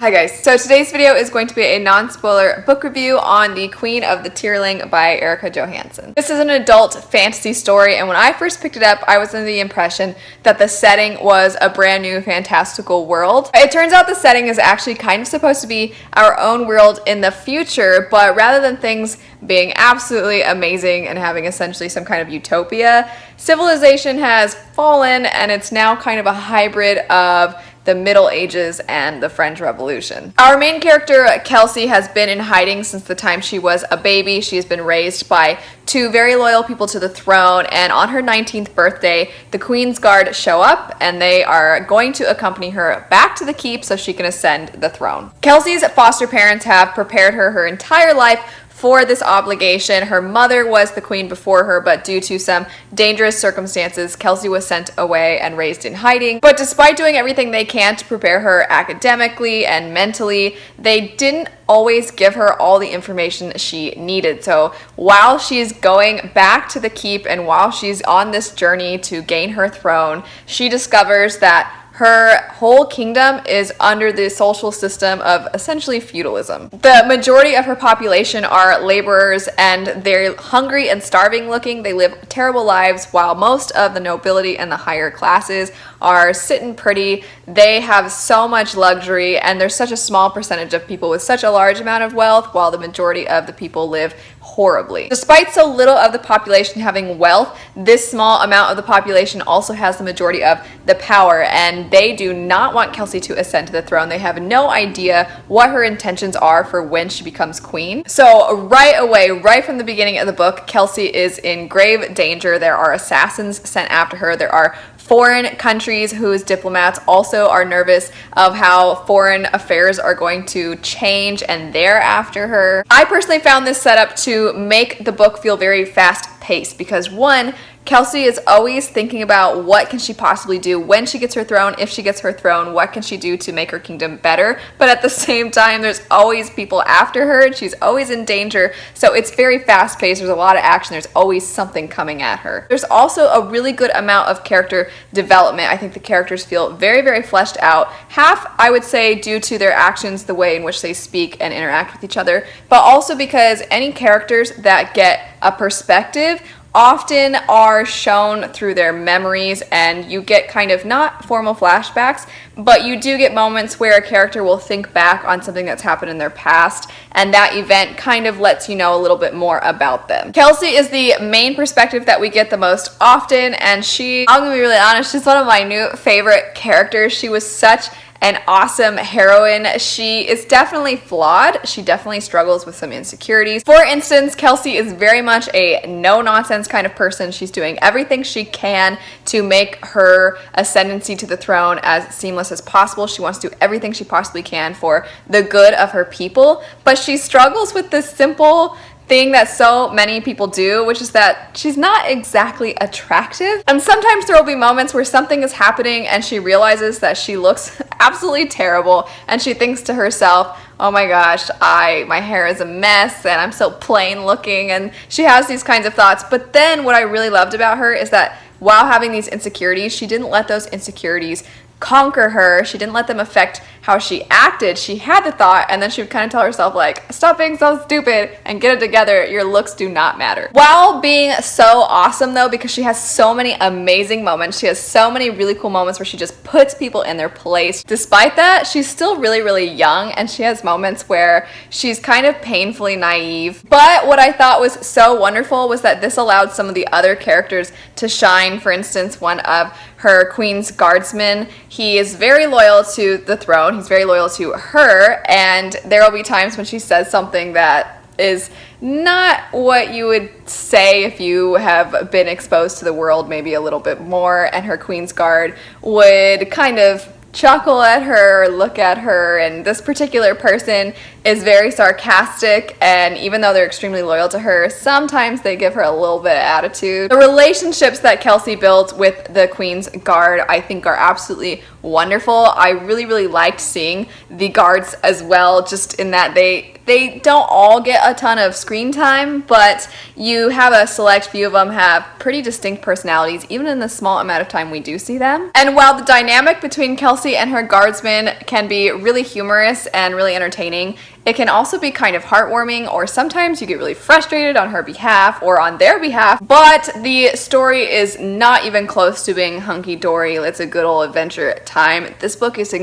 Hi guys, so today's video is going to be a non-spoiler book review on The Queen of the Tearling by Erika Johansen. This is an adult fantasy story, and when I first picked it up, I was under the impression that the setting was a brand new fantastical world. It turns out the setting is actually kind of supposed to be our own world in the future, but rather than things being absolutely amazing and having essentially some kind of utopia, civilization has fallen and it's now kind of a hybrid of the Middle Ages and the French Revolution. Our main character, Kelsey, has been in hiding since the time she was a baby. She has been raised by two very loyal people to the throne, and on her 19th birthday, the Queensguard show up, and they are going to accompany her back to the keep so she can ascend the throne. Kelsey's foster parents have prepared her entire life for this obligation. Her mother was the queen before her, but due to some dangerous circumstances, Kelsey was sent away and raised in hiding. But despite doing everything they can to prepare her academically and mentally, they didn't always give her all the information she needed. So while she's going back to the keep and while she's on this journey to gain her throne, she discovers that her whole kingdom is under the social system of essentially feudalism. The majority of her population are laborers, and they're hungry and starving looking. They live terrible lives, while most of the nobility and the higher classes are sitting pretty. They have so much luxury, and there's such a small percentage of people with such a large amount of wealth, while the majority of the people live horribly. Despite so little of the population having wealth, this small amount of the population also has the majority of the power, and they do not want Kelsey to ascend to the throne. They have no idea what her intentions are for when she becomes queen. So right away, right from the beginning of the book, Kelsey is in grave danger. There are assassins sent after her. There are foreign countries whose diplomats also are nervous of how foreign affairs are going to change, and they're after her. I personally found this setup to make the book feel very fast-paced because, one, Kelsey is always thinking about what can she possibly do when she gets her throne. If she gets her throne, what can she do to make her kingdom better? But at the same time, there's always people after her and she's always in danger. So it's very fast paced. There's a lot of action. There's always something coming at her. There's also a really good amount of character development. I think the characters feel very, very fleshed out. Half, I would say, due to their actions, the way in which they speak and interact with each other, but also because any characters that get a perspective often are shown through their memories, and you get kind of not formal flashbacks, but you do get moments where a character will think back on something that's happened in their past, and that event kind of lets you know a little bit more about them. Kelsey is the main perspective that we get the most often, and I'm gonna be really honest, she's one of my new favorite characters. She was such an awesome heroine. She is definitely flawed. She definitely struggles with some insecurities. For instance, Kelsey is very much a no-nonsense kind of person. She's doing everything she can to make her ascendancy to the throne as seamless as possible. She wants to do everything she possibly can for the good of her people, but she struggles with this simple thing that so many people do, which is that she's not exactly attractive. And sometimes there will be moments where something is happening and she realizes that she looks absolutely terrible, and she thinks to herself, oh my gosh, my hair is a mess and I'm so plain looking, and she has these kinds of thoughts. But then what I really loved about her is that while having these insecurities, she didn't let those insecurities conquer her. She didn't let them affect how she acted. She had the thought, and then she would kind of tell herself, like, stop being so stupid and get it together. Your looks do not matter. While being so awesome, though, because she has so many amazing moments, she has so many really cool moments where she just puts people in their place. Despite that, she's still really, really young, and she has moments where she's kind of painfully naive. But what I thought was so wonderful was that this allowed some of the other characters to shine. For instance, one of her Queen's guardsmen, he is very loyal to the throne. He's very loyal to her, and there will be times when she says something that is not what you would say if you have been exposed to the world maybe a little bit more, and her Queensguard would kind of chuckle at her or look at her, and this particular person is very sarcastic, and even though they're extremely loyal to her, sometimes they give her a little bit of attitude. The relationships that Kelsey built with the Queen's Guard, I think, are absolutely wonderful. I really liked seeing the guards as well, just in that they don't all get a ton of screen time, but you have a select few of them have pretty distinct personalities, even in the small amount of time we do see them. And while the dynamic between Kelsey and her guardsmen can be really humorous and really entertaining, it can also be kind of heartwarming, or sometimes you get really frustrated on her behalf or on their behalf, but the story is not even close to being hunky-dory. It's a good old adventure time. This book is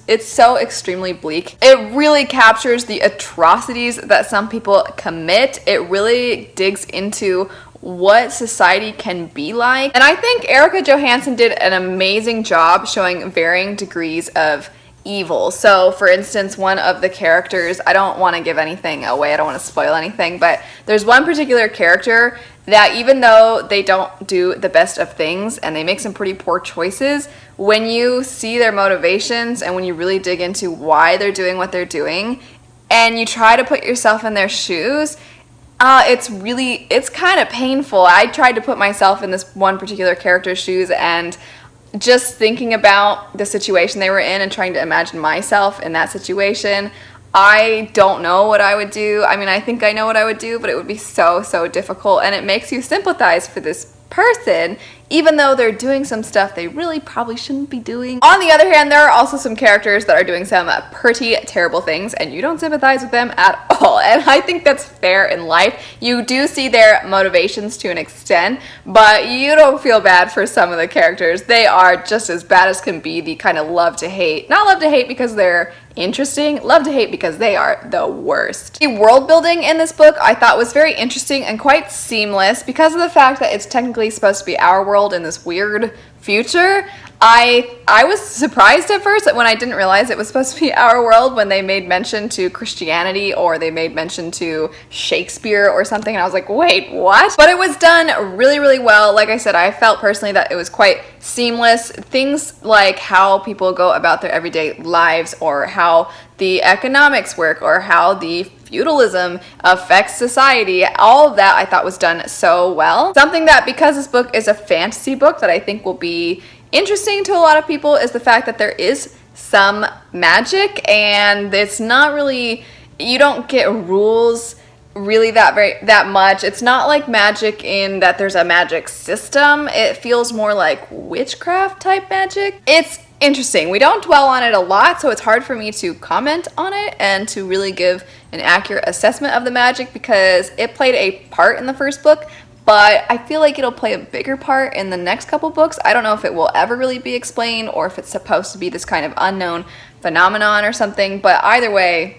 it's so extremely bleak. It really captures the atrocities that some people commit. It really digs into what society can be like. And I think Erika Johansen did an amazing job showing varying degrees of evil. So for instance, one of the characters, I don't want to give anything away, I don't want to spoil anything, but there's one particular character that even though they don't do the best of things and they make some pretty poor choices, when you see their motivations and when you really dig into why they're doing what they're doing and you try to put yourself in their shoes, it's kind of painful. I tried to put myself in this one particular character's shoes, and just thinking about the situation they were in and trying to imagine myself in that situation, I don't know what I would do. I mean, I think I know what I would do, but it would be so difficult, and it makes you sympathize for this person, even though they're doing some stuff they really probably shouldn't be doing. On the other hand, there are also some characters that are doing some pretty terrible things, and you don't sympathize with them at all, and I think that's fair in life. You do see their motivations to an extent, but you don't feel bad for some of the characters. They are just as bad as can be, the kind of love to hate. Not love to hate because they're interesting, love to hate because they are the worst. The world building in this book I thought was very interesting and quite seamless because of the fact that it's technically supposed to be our world in this weird future. I was surprised at first when I didn't realize it was supposed to be our world, when they made mention to Christianity or they made mention to Shakespeare or something, and I was like, wait, what? But it was done really well. Like I said, I felt personally that it was quite seamless. Things like how people go about their everyday lives, or how the economics work, or how the feudalism affects society, all of that I thought was done so well. Something that, because this book is a fantasy book, that I think will be interesting to a lot of people is the fact that there is some magic, and it's not really, you don't get rules really that much. It's not like magic in that there's a magic system. It feels more like witchcraft type magic. It's interesting. We don't dwell on it a lot, so it's hard for me to comment on it and to really give an accurate assessment of the magic, because it played a part in the first book, but I feel like it'll play a bigger part in the next couple books. I don't know if it will ever really be explained, or if it's supposed to be this kind of unknown phenomenon or something, but either way,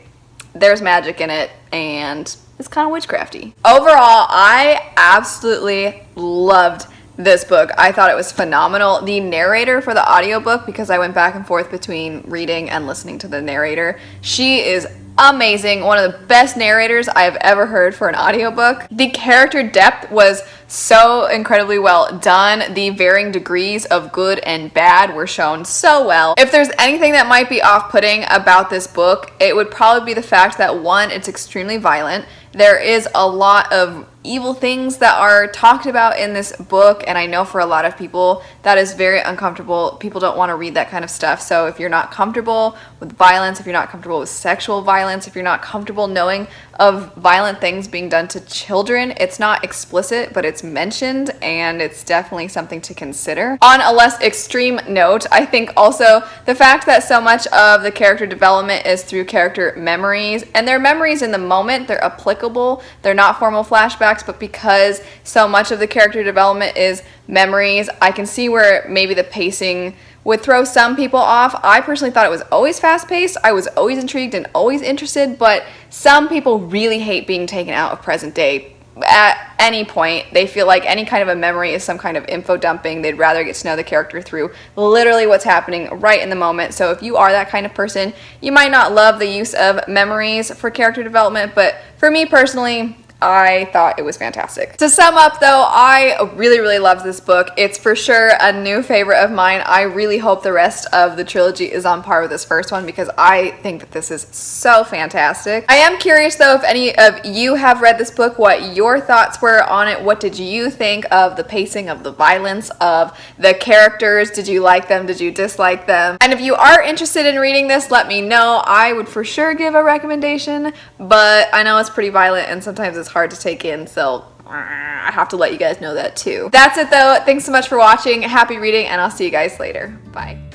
there's magic in it, and it's kind of witchcrafty. Overall, I absolutely loved this book. I thought it was phenomenal. The narrator for the audiobook, because I went back and forth between reading and listening to the narrator, she is amazing. One of the best narrators I've ever heard for an audiobook. The character depth was so incredibly well done. The varying degrees of good and bad were shown so well. If there's anything that might be off-putting about this book, it would probably be the fact that, one, it's extremely violent. There is a lot of evil things that are talked about in this book, and I know for a lot of people that is very uncomfortable. People don't want to read that kind of stuff. So if you're not comfortable with violence, if you're not comfortable with sexual violence, if you're not comfortable knowing of violent things being done to children, it's not explicit, but it's mentioned, and it's definitely something to consider. On a less extreme note, I think also the fact that so much of the character development is through character memories, and they're memories in the moment, they're applicable, they're not formal flashbacks, but because so much of the character development is memories, I can see where maybe the pacing would throw some people off. I personally thought it was always fast-paced. I was always intrigued and always interested, but some people really hate being taken out of present day. At any point, they feel like any kind of a memory is some kind of info dumping. They'd rather get to know the character through literally what's happening right in the moment. So if you are that kind of person, you might not love the use of memories for character development, but for me personally, I thought it was fantastic. To sum up though, I really loved this book. It's for sure a new favorite of mine. I really hope the rest of the trilogy is on par with this first one because I think that this is so fantastic. I am curious though if any of you have read this book, what your thoughts were on it. What did you think of the pacing, of the violence, of the characters? Did you like them? Did you dislike them? And if you are interested in reading this, let me know. I would for sure give a recommendation, but I know it's pretty violent and sometimes it's hard to take in, so I have to let you guys know that too. That's it though. Thanks so much for watching. Happy reading, and I'll see you guys later. Bye.